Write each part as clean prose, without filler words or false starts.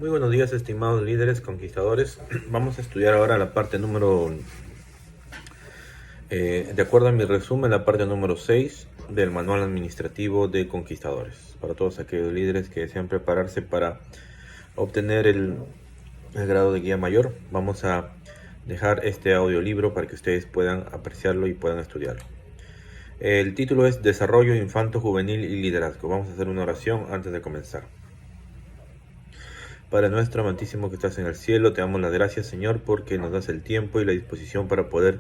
Muy buenos días, estimados líderes conquistadores. Vamos a estudiar ahora la parte de acuerdo a mi resumen, la parte número 6 del Manual Administrativo de Conquistadores. Para todos aquellos líderes que desean prepararse para obtener el grado de guía mayor, vamos a dejar este audiolibro para que ustedes puedan apreciarlo y puedan estudiarlo. El título es Desarrollo Infanto Juvenil y Liderazgo. Vamos a hacer una oración antes de comenzar. Padre nuestro, amantísimo que estás en el cielo, te damos las gracias, Señor, porque nos das el tiempo y la disposición para poder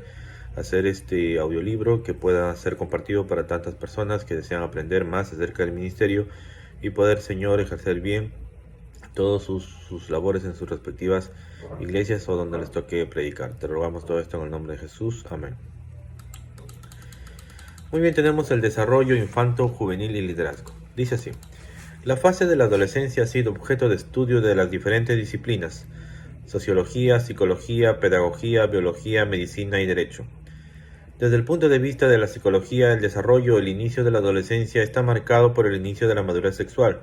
hacer este audiolibro que pueda ser compartido para tantas personas que desean aprender más acerca del ministerio y poder, Señor, ejercer bien todas sus labores en sus respectivas iglesias o donde les toque predicar. Te rogamos todo esto en el nombre de Jesús. Amén. Muy bien, tenemos el desarrollo infanto, juvenil y liderazgo. Dice así: la fase de la adolescencia ha sido objeto de estudio de las diferentes disciplinas: sociología, psicología, pedagogía, biología, medicina y derecho. Desde el punto de vista de la psicología, el desarrollo o el inicio de la adolescencia está marcado por el inicio de la madurez sexual,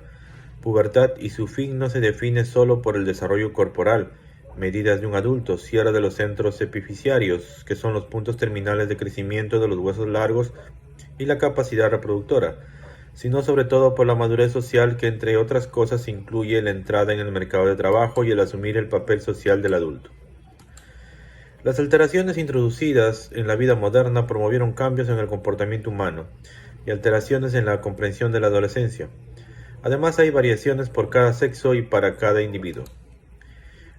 pubertad, y su fin no se define solo por el desarrollo corporal, medidas de un adulto, cierre de los centros epifisiarios, que son los puntos terminales de crecimiento de los huesos largos, y la capacidad reproductora, sino sobre todo por la madurez social, que entre otras cosas incluye la entrada en el mercado de trabajo y el asumir el papel social del adulto. Las alteraciones introducidas en la vida moderna promovieron cambios en el comportamiento humano y alteraciones en la comprensión de la adolescencia. Además, hay variaciones por cada sexo y para cada individuo.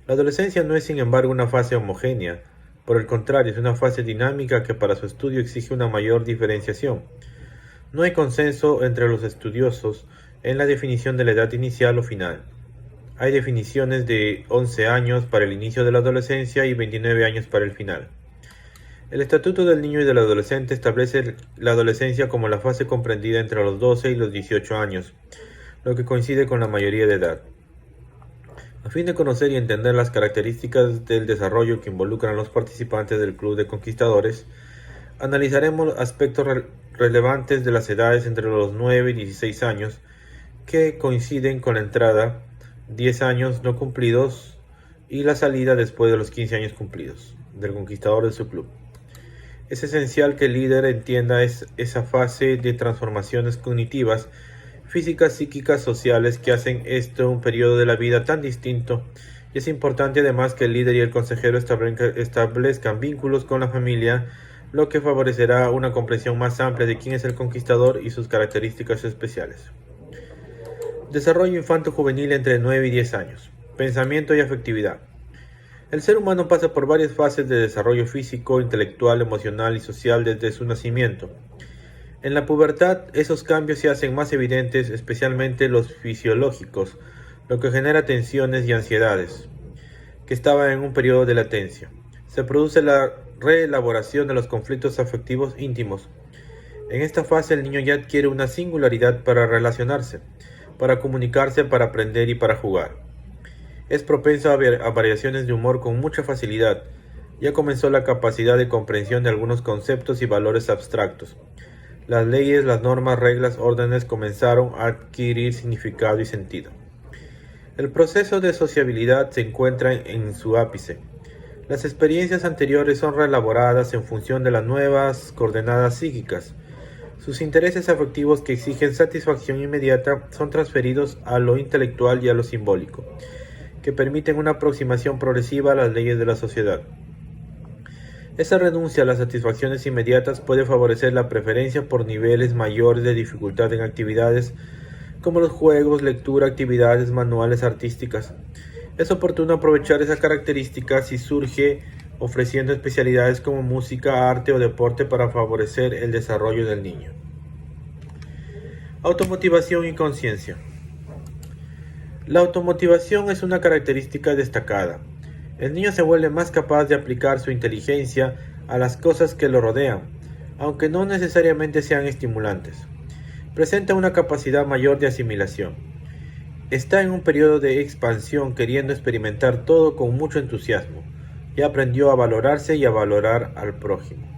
La adolescencia no es, sin embargo, una fase homogénea. Por el contrario, es una fase dinámica que para su estudio exige una mayor diferenciación. No hay consenso entre los estudiosos en la definición de la edad inicial o final. Hay definiciones de 11 años para el inicio de la adolescencia y 29 años para el final. El Estatuto del Niño y del Adolescente establece la adolescencia como la fase comprendida entre los 12 y los 18 años, lo que coincide con la mayoría de edad. A fin de conocer y entender las características del desarrollo que involucran a los participantes del Club de Conquistadores, analizaremos aspectos relevantes de las edades entre los 9 y 16 años, que coinciden con la entrada, 10 años no cumplidos, y la salida después de los 15 años cumplidos, del conquistador de su club. Es esencial que el líder entienda esa fase de transformaciones cognitivas, físicas, psíquicas, sociales, que hacen esto un periodo de la vida tan distinto, y es importante además que el líder y el consejero establezcan vínculos con la familia, lo que favorecerá una comprensión más amplia de quién es el conquistador y sus características especiales. Desarrollo infanto-juvenil entre 9 y 10 años. Pensamiento y afectividad. El ser humano pasa por varias fases de desarrollo físico, intelectual, emocional y social desde su nacimiento. En la pubertad, esos cambios se hacen más evidentes, especialmente los fisiológicos, lo que genera tensiones y ansiedades, que estaban en un periodo de latencia. Se produce la reelaboración de los conflictos afectivos íntimos. En esta fase, el niño ya adquiere una singularidad para relacionarse, para comunicarse, para aprender y para jugar. Es propenso a variaciones de humor con mucha facilidad. Ya comenzó la capacidad de comprensión de algunos conceptos y valores abstractos. Las leyes, las normas, reglas, órdenes comenzaron a adquirir significado y sentido. El proceso de sociabilidad se encuentra en su ápice. Las experiencias anteriores son reelaboradas en función de las nuevas coordenadas psíquicas. Sus intereses afectivos, que exigen satisfacción inmediata, son transferidos a lo intelectual y a lo simbólico, que permiten una aproximación progresiva a las leyes de la sociedad. Esa renuncia a las satisfacciones inmediatas puede favorecer la preferencia por niveles mayores de dificultad en actividades como los juegos, lectura, actividades manuales, artísticas. Es oportuno aprovechar esa característica si surge, ofreciendo especialidades como música, arte o deporte para favorecer el desarrollo del niño. Automotivación y conciencia. La automotivación es una característica destacada. El niño se vuelve más capaz de aplicar su inteligencia a las cosas que lo rodean, aunque no necesariamente sean estimulantes. Presenta una capacidad mayor de asimilación. Está en un periodo de expansión, queriendo experimentar todo con mucho entusiasmo. Ya aprendió a valorarse y a valorar al prójimo.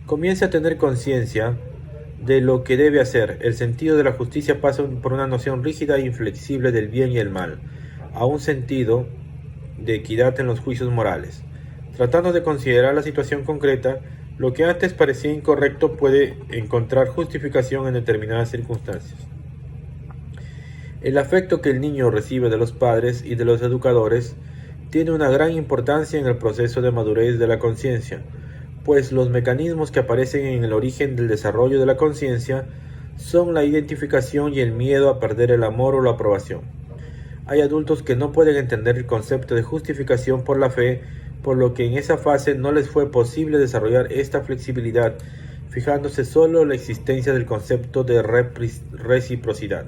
Comienza a tener conciencia de lo que debe hacer. El sentido de la justicia pasa por una noción rígida e inflexible del bien y el mal, a un sentido de equidad en los juicios morales. Tratando de considerar la situación concreta, lo que antes parecía incorrecto puede encontrar justificación en determinadas circunstancias. El afecto que el niño recibe de los padres y de los educadores tiene una gran importancia en el proceso de madurez de la conciencia, pues los mecanismos que aparecen en el origen del desarrollo de la conciencia son la identificación y el miedo a perder el amor o la aprobación. Hay adultos que no pueden entender el concepto de justificación por la fe, por lo que en esa fase no les fue posible desarrollar esta flexibilidad, fijándose solo en la existencia del concepto de reciprocidad.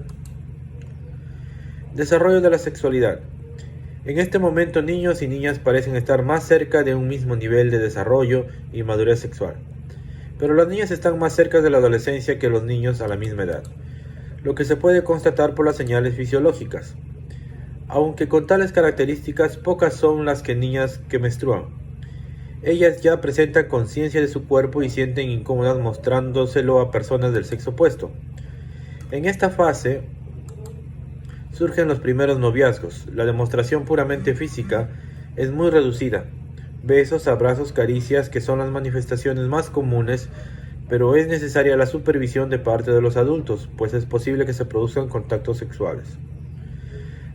Desarrollo de la sexualidad. En este momento niños y niñas parecen estar más cerca de un mismo nivel de desarrollo y madurez sexual, pero las niñas están más cerca de la adolescencia que los niños a la misma edad, lo que se puede constatar por las señales fisiológicas. Aunque con tales características pocas son las niñas que menstruan. Ellas ya presentan conciencia de su cuerpo y sienten incómodas mostrándoselo a personas del sexo opuesto. En esta fase surgen los primeros noviazgos. La demostración puramente física es muy reducida. Besos, abrazos, caricias, que son las manifestaciones más comunes, pero es necesaria la supervisión de parte de los adultos, pues es posible que se produzcan contactos sexuales.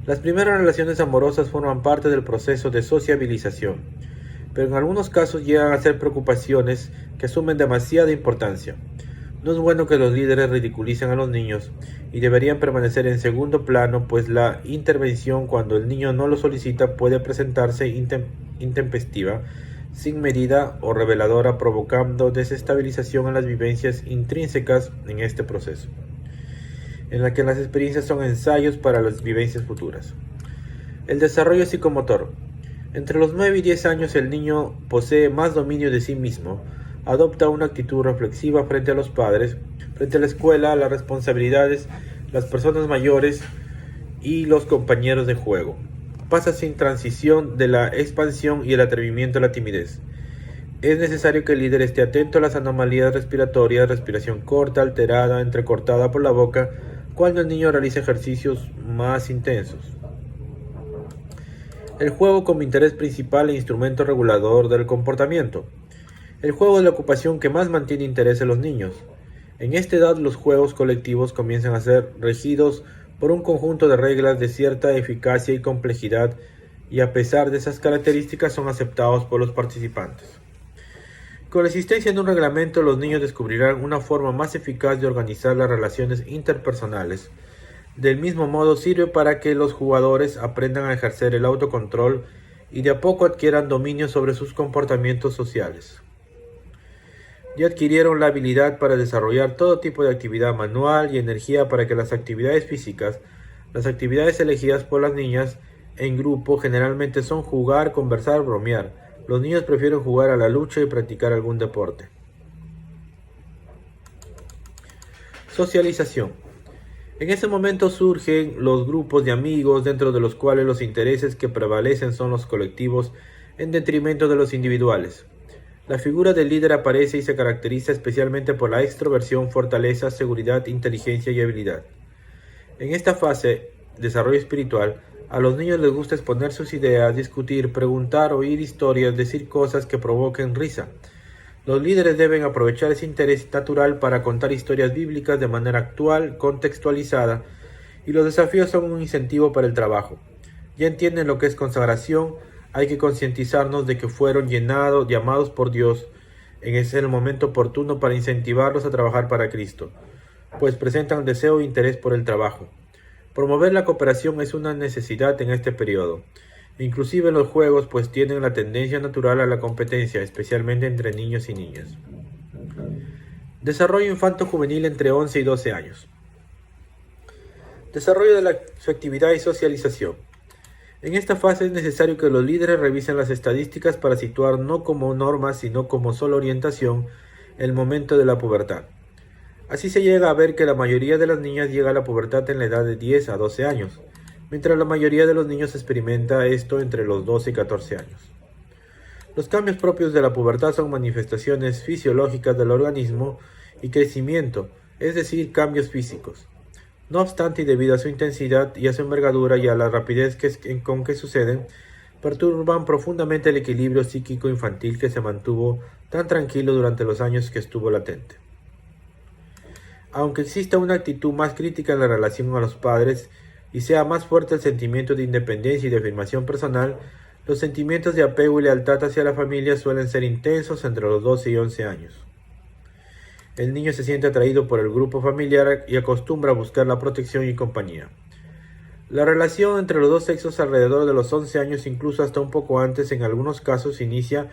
Las primeras relaciones amorosas forman parte del proceso de sociabilización, pero en algunos casos llegan a ser preocupaciones que asumen demasiada importancia. No es bueno que los líderes ridiculicen a los niños y deberían permanecer en segundo plano, pues la intervención cuando el niño no lo solicita puede presentarse intempestiva, sin medida o reveladora, provocando desestabilización en las vivencias intrínsecas en este proceso, en la que las experiencias son ensayos para las vivencias futuras. El desarrollo psicomotor. Entre los 9 y 10 años el niño posee más dominio de sí mismo, adopta una actitud reflexiva frente a los padres, frente a la escuela, las responsabilidades, las personas mayores y los compañeros de juego. Pasa sin transición de la expansión y el atrevimiento a la timidez. Es necesario que el líder esté atento a las anomalías respiratorias, respiración corta, alterada, entrecortada por la boca, cuando el niño realiza ejercicios más intensos. El juego como interés principal e instrumento regulador del comportamiento. El juego es la ocupación que más mantiene interés en los niños. En esta edad los juegos colectivos comienzan a ser regidos por un conjunto de reglas de cierta eficacia y complejidad, y a pesar de esas características son aceptados por los participantes. Con la existencia de un reglamento, los niños descubrirán una forma más eficaz de organizar las relaciones interpersonales. Del mismo modo, sirve para que los jugadores aprendan a ejercer el autocontrol y de a poco adquieran dominio sobre sus comportamientos sociales. Ya adquirieron la habilidad para desarrollar todo tipo de actividad manual y energía para que las actividades físicas, las actividades elegidas por las niñas en grupo, generalmente son jugar, conversar, bromear. Los niños prefieren jugar a la lucha y practicar algún deporte. Socialización. En ese momento surgen los grupos de amigos, dentro de los cuales los intereses que prevalecen son los colectivos en detrimento de los individuales. La figura del líder aparece y se caracteriza especialmente por la extroversión, fortaleza, seguridad, inteligencia y habilidad. En esta fase, desarrollo espiritual, a los niños les gusta exponer sus ideas, discutir, preguntar, oír historias, decir cosas que provoquen risa. Los líderes deben aprovechar ese interés natural para contar historias bíblicas de manera actual, contextualizada, y los desafíos son un incentivo para el trabajo. Ya entienden lo que es consagración. Hay que concientizarnos de que fueron llamados por Dios. Es el momento oportuno para incentivarlos a trabajar para Cristo, pues presentan deseo e interés por el trabajo. Promover la cooperación es una necesidad en este periodo, inclusive en los juegos, pues tienen la tendencia natural a la competencia, especialmente entre niños y niñas. Desarrollo infanto-juvenil entre 11 y 12 años. Desarrollo de la afectividad y socialización. En esta fase es necesario que los líderes revisen las estadísticas para situar no como normas, sino como solo orientación el momento de la pubertad. Así se llega a ver que la mayoría de las niñas llega a la pubertad en la edad de 10 a 12 años, mientras la mayoría de los niños experimenta esto entre los 12 y 14 años. Los cambios propios de la pubertad son manifestaciones fisiológicas del organismo y crecimiento, es decir, cambios físicos. No obstante, y debido a su intensidad y a su envergadura y a la rapidez con que suceden, perturban profundamente el equilibrio psíquico infantil que se mantuvo tan tranquilo durante los años que estuvo latente. Aunque exista una actitud más crítica en la relación a los padres y sea más fuerte el sentimiento de independencia y de afirmación personal, los sentimientos de apego y lealtad hacia la familia suelen ser intensos entre los 12 y 11 años. El niño se siente atraído por el grupo familiar y acostumbra a buscar la protección y compañía. La relación entre los dos sexos alrededor de los 11 años, incluso hasta un poco antes, en algunos casos se inicia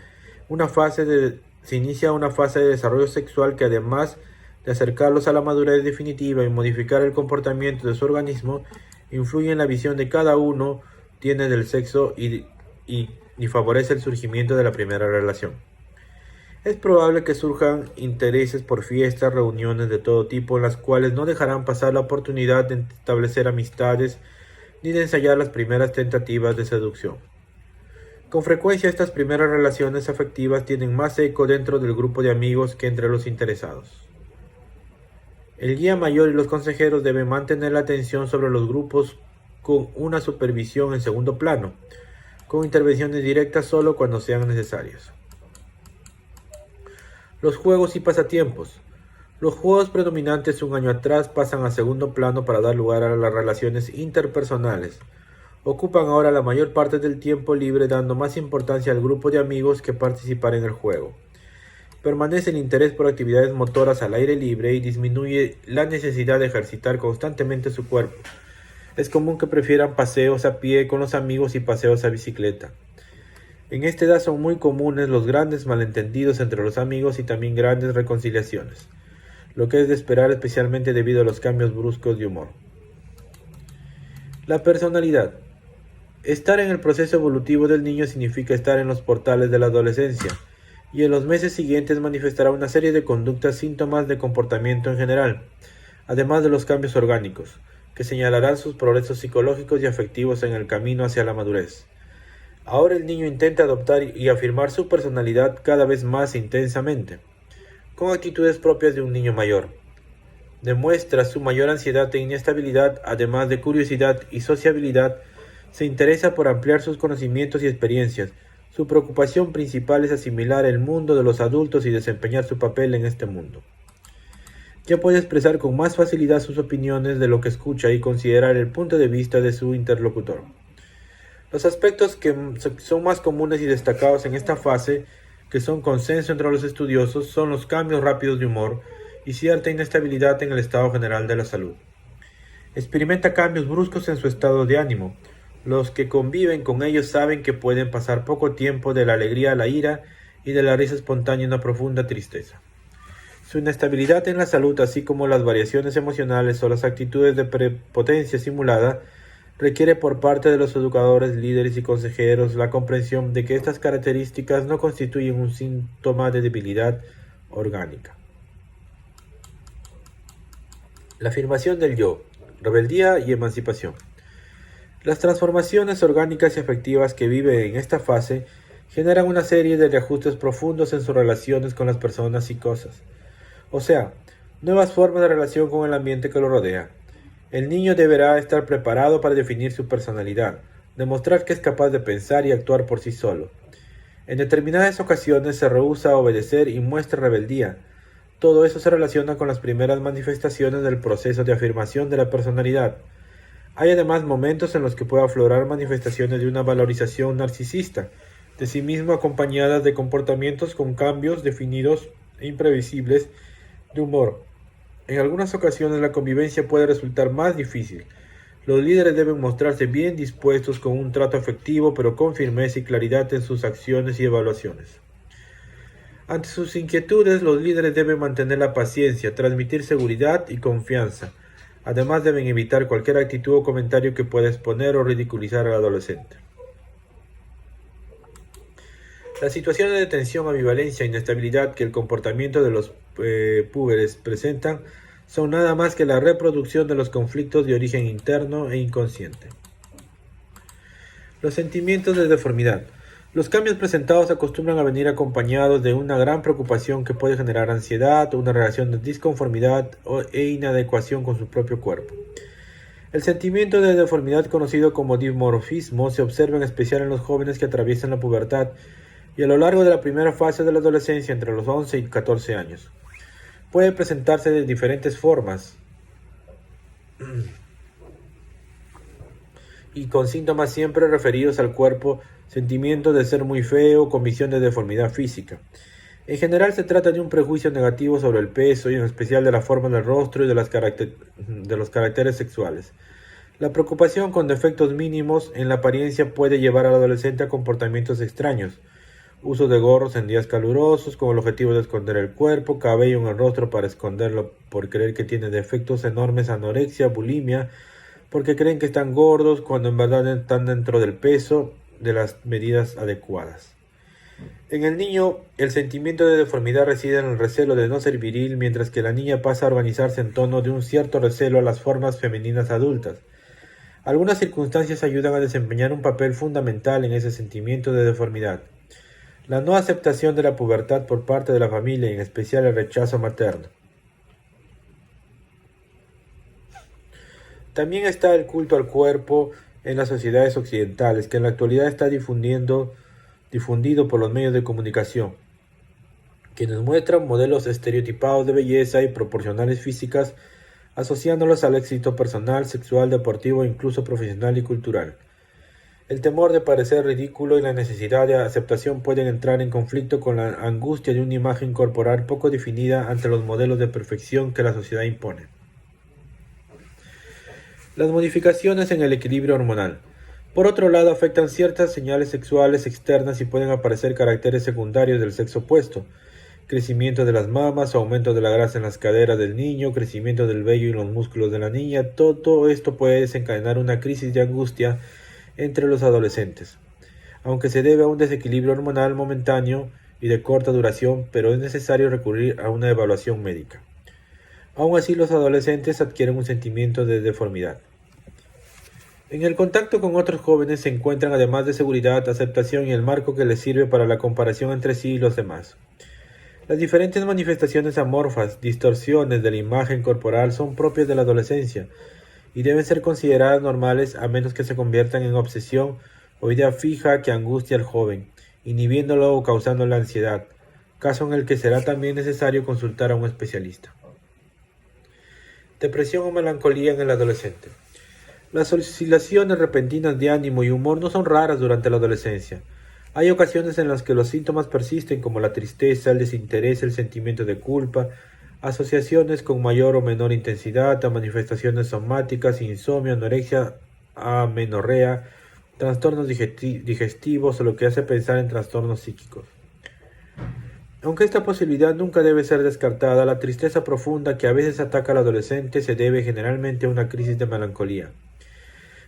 una fase de desarrollo sexual que, además de acercarlos a la madurez definitiva y modificar el comportamiento de su organismo, influye en la visión de cada uno tiene del sexo y favorece el surgimiento de la primera relación. Es probable que surjan intereses por fiestas, reuniones de todo tipo, en las cuales no dejarán pasar la oportunidad de establecer amistades ni de ensayar las primeras tentativas de seducción. Con frecuencia estas primeras relaciones afectivas tienen más eco dentro del grupo de amigos que entre los interesados. El guía mayor y los consejeros deben mantener la atención sobre los grupos con una supervisión en segundo plano, con intervenciones directas solo cuando sean necesarias. Los juegos y pasatiempos. Los juegos predominantes un año atrás pasan a segundo plano para dar lugar a las relaciones interpersonales. Ocupan ahora la mayor parte del tiempo libre, dando más importancia al grupo de amigos que participar en el juego. Permanece el interés por actividades motoras al aire libre y disminuye la necesidad de ejercitar constantemente su cuerpo. Es común que prefieran paseos a pie con los amigos y paseos a bicicleta. En esta edad son muy comunes los grandes malentendidos entre los amigos y también grandes reconciliaciones, lo que es de esperar especialmente debido a los cambios bruscos de humor. La personalidad. Estar en el proceso evolutivo del niño significa estar en los portales de la adolescencia, y en los meses siguientes manifestará una serie de conductas síntomas de comportamiento en general, además de los cambios orgánicos, que señalarán sus progresos psicológicos y afectivos en el camino hacia la madurez. Ahora el niño intenta adoptar y afirmar su personalidad cada vez más intensamente, con actitudes propias de un niño mayor. Demuestra su mayor ansiedad e inestabilidad, además de curiosidad y sociabilidad. Se interesa por ampliar sus conocimientos y experiencias. Su preocupación principal es asimilar el mundo de los adultos y desempeñar su papel en este mundo. Ya puede expresar con más facilidad sus opiniones de lo que escucha y considerar el punto de vista de su interlocutor. Los aspectos que son más comunes y destacados en esta fase, que son consenso entre los estudiosos, son los cambios rápidos de humor y cierta inestabilidad en el estado general de la salud. Experimenta cambios bruscos en su estado de ánimo. Los que conviven con ellos saben que pueden pasar poco tiempo de la alegría a la ira y de la risa espontánea a una profunda tristeza. Su inestabilidad en la salud, así como las variaciones emocionales o las actitudes de prepotencia simulada, requiere por parte de los educadores, líderes y consejeros la comprensión de que estas características no constituyen un síntoma de debilidad orgánica. La afirmación del yo, rebeldía y emancipación. Las transformaciones orgánicas y afectivas que vive en esta fase generan una serie de reajustes profundos en sus relaciones con las personas y cosas, o sea, nuevas formas de relación con el ambiente que lo rodea. El niño deberá estar preparado para definir su personalidad, demostrar que es capaz de pensar y actuar por sí solo. En determinadas ocasiones se rehúsa a obedecer y muestra rebeldía. Todo eso se relaciona con las primeras manifestaciones del proceso de afirmación de la personalidad. Hay además momentos en los que puede aflorar manifestaciones de una valorización narcisista de sí mismo, acompañadas de comportamientos con cambios definidos e imprevisibles de humor. En algunas ocasiones la convivencia puede resultar más difícil. Los líderes deben mostrarse bien dispuestos con un trato afectivo, pero con firmeza y claridad en sus acciones y evaluaciones. Ante sus inquietudes, los líderes deben mantener la paciencia, transmitir seguridad y confianza. Además, deben evitar cualquier actitud o comentario que pueda exponer o ridiculizar al adolescente. Las situaciones de tensión, ambivalencia e inestabilidad que el comportamiento de los púberes presentan son nada más que la reproducción de los conflictos de origen interno e inconsciente. Los sentimientos de deformidad. Los cambios presentados acostumbran a venir acompañados de una gran preocupación que puede generar ansiedad o una relación de disconformidad e inadecuación con su propio cuerpo. El sentimiento de deformidad conocido como dimorfismo se observa en especial en los jóvenes que atraviesan la pubertad y a lo largo de la primera fase de la adolescencia entre los 11 y 14 años. Puede presentarse de diferentes formas y con síntomas siempre referidos al cuerpo, sentimiento de ser muy feo, con visión de deformidad física. En general se trata de un prejuicio negativo sobre el peso y en especial de la forma del rostro y de los caracteres sexuales. La preocupación con defectos mínimos en la apariencia puede llevar al adolescente a comportamientos extraños. Uso de gorros en días calurosos con el objetivo de esconder el cuerpo, cabello en el rostro para esconderlo por creer que tiene defectos enormes, anorexia, bulimia, porque creen que están gordos cuando en verdad están dentro del peso de las medidas adecuadas. En el niño, el sentimiento de deformidad reside en el recelo de no ser viril, mientras que la niña pasa a organizarse en torno de un cierto recelo a las formas femeninas adultas. Algunas circunstancias ayudan a desempeñar un papel fundamental en ese sentimiento de deformidad. La no aceptación de la pubertad por parte de la familia y en especial el rechazo materno. También está el culto al cuerpo en las sociedades occidentales, que en la actualidad está difundido por los medios de comunicación, quienes muestran modelos estereotipados de belleza y proporcionales físicas, asociándolos al éxito personal, sexual, deportivo e incluso profesional y cultural. El temor de parecer ridículo y la necesidad de aceptación pueden entrar en conflicto con la angustia de una imagen corporal poco definida ante los modelos de perfección que la sociedad impone. Las modificaciones en el equilibrio hormonal. Por otro lado, afectan ciertas señales sexuales externas y pueden aparecer caracteres secundarios del sexo opuesto. Crecimiento de las mamas, aumento de la grasa en las caderas del niño, crecimiento del vello y los músculos de la niña. Todo esto puede desencadenar una crisis de angustia entre los adolescentes, aunque se debe a un desequilibrio hormonal momentáneo y de corta duración, pero es necesario recurrir a una evaluación médica. Aún así, los adolescentes adquieren un sentimiento de deformidad. En el contacto con otros jóvenes se encuentran además de seguridad, aceptación y el marco que les sirve para la comparación entre sí y los demás. Las diferentes manifestaciones amorfas, distorsiones de la imagen corporal son propias de la adolescencia y deben ser consideradas normales a menos que se conviertan en obsesión o idea fija que angustia al joven, inhibiéndolo o causándole ansiedad, caso en el que será también necesario consultar a un especialista. Depresión o melancolía en el adolescente. Las oscilaciones repentinas de ánimo y humor no son raras durante la adolescencia. Hay ocasiones en las que los síntomas persisten como la tristeza, el desinterés, el sentimiento de culpa, asociaciones con mayor o menor intensidad a manifestaciones somáticas, insomnio, anorexia, amenorrea, trastornos digestivos o lo que hace pensar en trastornos psíquicos. Aunque esta posibilidad nunca debe ser descartada, la tristeza profunda que a veces ataca al adolescente se debe generalmente a una crisis de melancolía,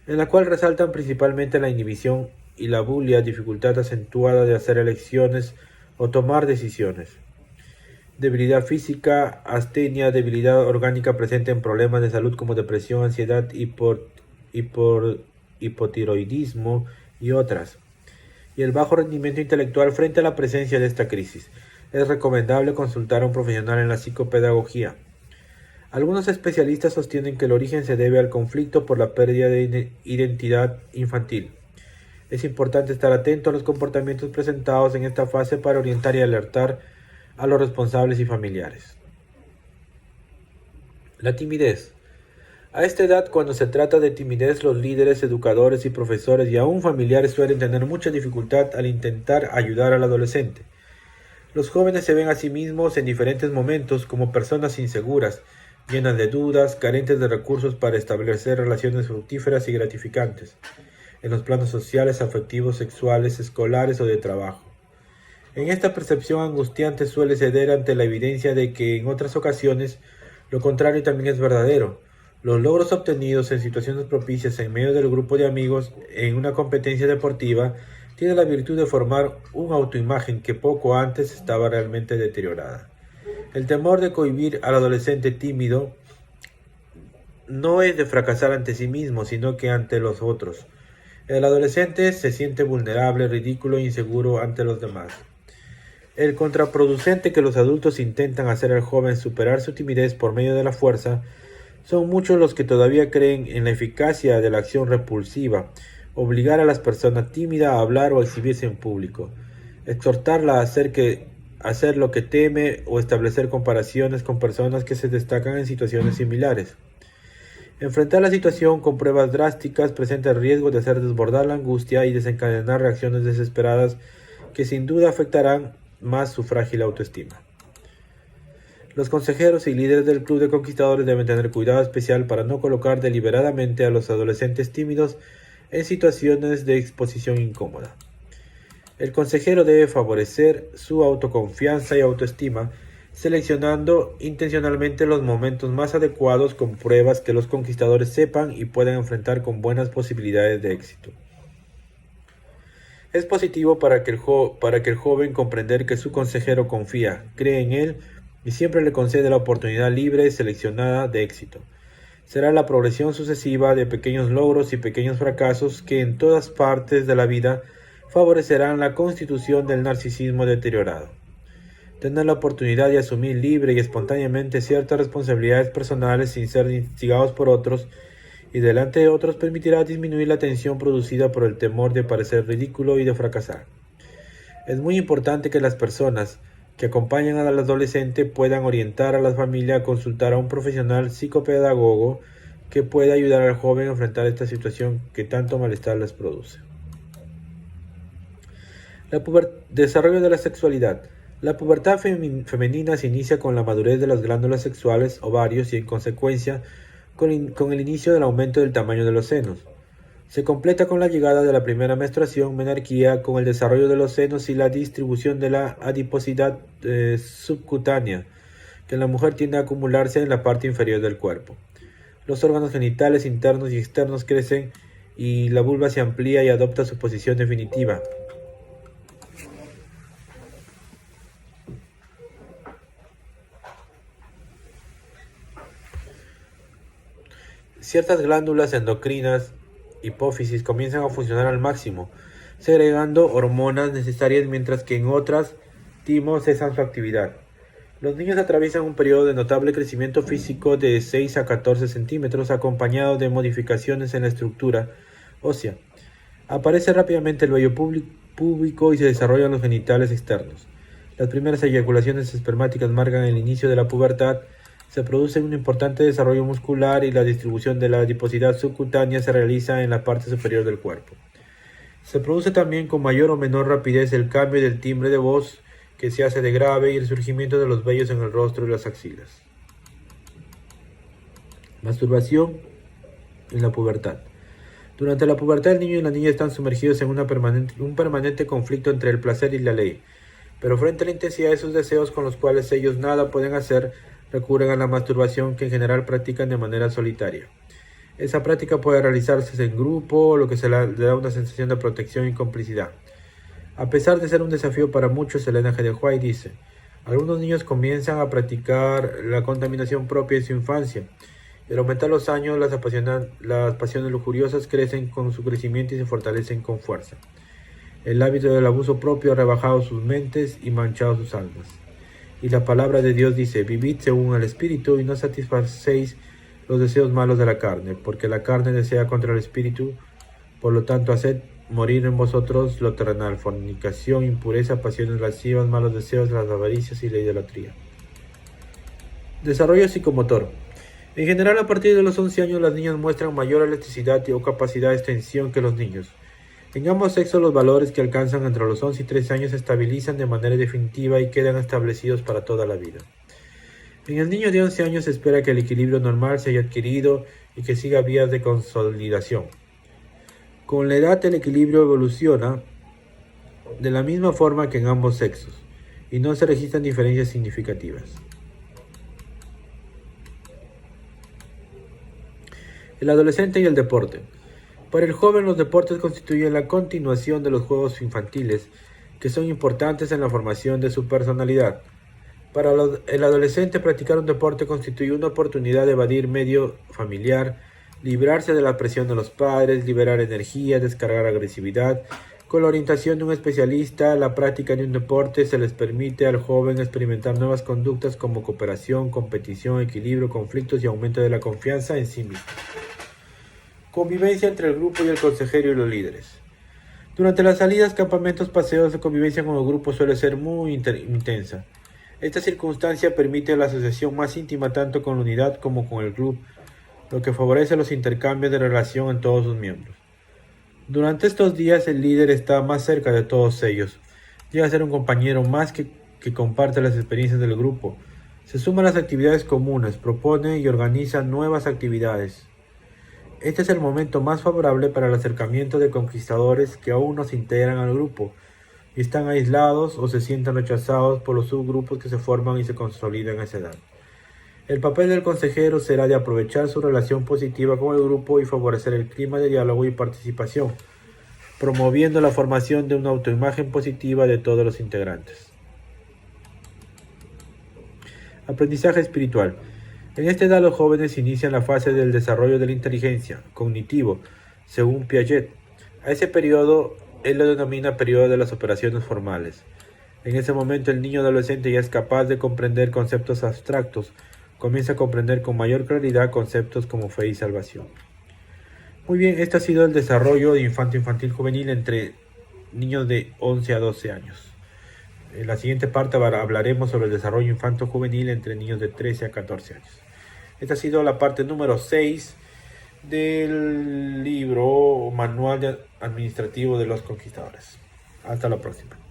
en la cual resaltan principalmente la inhibición y la bulia, dificultad acentuada de hacer elecciones o tomar decisiones. Debilidad física, astenia, debilidad orgánica presente en problemas de salud como depresión, ansiedad, hipotiroidismo y otras. Y el bajo rendimiento intelectual frente a la presencia de esta crisis. Es recomendable consultar a un profesional en la psicopedagogía. Algunos especialistas sostienen que el origen se debe al conflicto por la pérdida de identidad infantil. Es importante estar atento a los comportamientos presentados en esta fase para orientar y alertar a los responsables y familiares. La timidez. A esta edad, cuando se trata de timidez, los líderes, educadores y profesores y aún familiares suelen tener mucha dificultad al intentar ayudar al adolescente. Los jóvenes se ven a sí mismos en diferentes momentos como personas inseguras, llenas de dudas, carentes de recursos para establecer relaciones fructíferas y gratificantes, en los planos sociales, afectivos, sexuales, escolares o de trabajo. En esta percepción angustiante suele ceder ante la evidencia de que en otras ocasiones lo contrario también es verdadero. Los logros obtenidos en situaciones propicias en medio del grupo de amigos en una competencia deportiva tienen la virtud de formar una autoimagen que poco antes estaba realmente deteriorada. El temor de cohibir al adolescente tímido no es de fracasar ante sí mismo, sino que ante los otros. El adolescente se siente vulnerable, ridículo e inseguro ante los demás. El contraproducente que los adultos intentan hacer al joven superar su timidez por medio de la fuerza, son muchos los que todavía creen en la eficacia de la acción repulsiva, obligar a las personas tímidas a hablar o exhibirse en público, exhortarla a hacer lo que teme o establecer comparaciones con personas que se destacan en situaciones similares. Enfrentar la situación con pruebas drásticas presenta el riesgo de hacer desbordar la angustia y desencadenar reacciones desesperadas que sin duda afectarán más su frágil autoestima. Los consejeros y líderes del Club de Conquistadores deben tener cuidado especial para no colocar deliberadamente a los adolescentes tímidos en situaciones de exposición incómoda. El consejero debe favorecer su autoconfianza y autoestima, seleccionando intencionalmente los momentos más adecuados con pruebas que los conquistadores sepan y puedan enfrentar con buenas posibilidades de éxito. Es positivo para que el joven comprender que su consejero confía, cree en él y siempre le concede la oportunidad libre y seleccionada de éxito. Será la progresión sucesiva de pequeños logros y pequeños fracasos que en todas partes de la vida favorecerán la constitución del narcisismo deteriorado. Tener la oportunidad de asumir libre y espontáneamente ciertas responsabilidades personales sin ser instigados por otros y delante de otros permitirá disminuir la tensión producida por el temor de parecer ridículo y de fracasar. Es muy importante que las personas que acompañan al adolescente puedan orientar a la familia a consultar a un profesional psicopedagogo que pueda ayudar al joven a enfrentar esta situación que tanto malestar les produce. Desarrollo de la sexualidad. La pubertad femenina se inicia con la madurez de las glándulas sexuales, ovarios y en consecuencia con el inicio del aumento del tamaño de los senos. Se completa con la llegada de la primera menstruación, menarquía, con el desarrollo de los senos y la distribución de la adiposidad subcutánea, que en la mujer tiende a acumularse en la parte inferior del cuerpo. Los órganos genitales internos y externos crecen y la vulva se amplía y adopta su posición definitiva. Ciertas glándulas endocrinas, hipófisis, comienzan a funcionar al máximo, segregando hormonas necesarias, mientras que en otras timo cesan su actividad. Los niños atraviesan un periodo de notable crecimiento físico de 6 a 14 centímetros, acompañado de modificaciones en la estructura ósea. Aparece rápidamente el vello púbico y se desarrollan los genitales externos. Las primeras eyaculaciones espermáticas marcan el inicio de la pubertad. Se produce un importante desarrollo muscular y la distribución de la adiposidad subcutánea se realiza en la parte superior del cuerpo. Se produce también con mayor o menor rapidez el cambio del timbre de voz, que se hace de grave, y el surgimiento de los vellos en el rostro y las axilas. Masturbación en la pubertad. Durante la pubertad el niño y la niña están sumergidos en un permanente conflicto entre el placer y la ley, pero frente a la intensidad de sus deseos con los cuales ellos nada pueden hacer, recurren a la masturbación, que en general practican de manera solitaria. Esa práctica puede realizarse en grupo, lo que le da una sensación de protección y complicidad. A pesar de ser un desafío para muchos, Elena G. de White dice: algunos niños comienzan a practicar la contaminación propia en su infancia. Al aumentar los años, las pasiones lujuriosas crecen con su crecimiento y se fortalecen con fuerza. El hábito del abuso propio ha rebajado sus mentes y manchado sus almas. Y la palabra de Dios dice: vivid según el Espíritu y no satisfacéis los deseos malos de la carne, porque la carne desea contra el Espíritu. Por lo tanto, haced morir en vosotros lo terrenal: fornicación, impureza, pasiones lascivas, malos deseos, las avaricias y la idolatría. Desarrollo psicomotor. En general, a partir de los 11 años, las niñas muestran mayor elasticidad o capacidad de extensión que los niños. En ambos sexos, los valores que alcanzan entre los 11 y 13 años se estabilizan de manera definitiva y quedan establecidos para toda la vida. En el niño de 11 años se espera que el equilibrio normal se haya adquirido y que siga vías de consolidación. Con la edad, el equilibrio evoluciona de la misma forma que en ambos sexos, y no se registran diferencias significativas. El adolescente y el deporte. Para el joven, los deportes constituyen la continuación de los juegos infantiles, que son importantes en la formación de su personalidad. Para el adolescente, practicar un deporte constituye una oportunidad de evadir medio familiar, librarse de la presión de los padres, liberar energía, descargar agresividad. Con la orientación de un especialista, la práctica de un deporte se les permite al joven experimentar nuevas conductas como cooperación, competición, equilibrio, conflictos y aumento de la confianza en sí mismo. Convivencia entre el grupo y el consejero y los líderes. Durante las salidas, campamentos, paseos, la convivencia con el grupo suele ser muy intensa. Esta circunstancia permite la asociación más íntima tanto con la unidad como con el club, lo que favorece los intercambios de relación en todos sus miembros. Durante estos días el líder está más cerca de todos ellos, llega a ser un compañero más que comparte las experiencias del grupo, se suma a las actividades comunes, propone y organiza nuevas actividades. Este es el momento más favorable para el acercamiento de conquistadores que aún no se integran al grupo y están aislados o se sienten rechazados por los subgrupos que se forman y se consolidan a esa edad. El papel del consejero será de aprovechar su relación positiva con el grupo y favorecer el clima de diálogo y participación, promoviendo la formación de una autoimagen positiva de todos los integrantes. Aprendizaje espiritual. En esta edad los jóvenes inician la fase del desarrollo de la inteligencia, cognitivo, según Piaget. A ese periodo él lo denomina periodo de las operaciones formales. En ese momento el niño adolescente ya es capaz de comprender conceptos abstractos, comienza a comprender con mayor claridad conceptos como fe y salvación. Muy bien, este ha sido el desarrollo de infantil juvenil entre niños de 11 a 12 años. En la siguiente parte hablaremos sobre el desarrollo infanto-juvenil entre niños de 13 a 14 años. Esta ha sido la parte número 6 del libro o manual administrativo de los conquistadores. Hasta la próxima.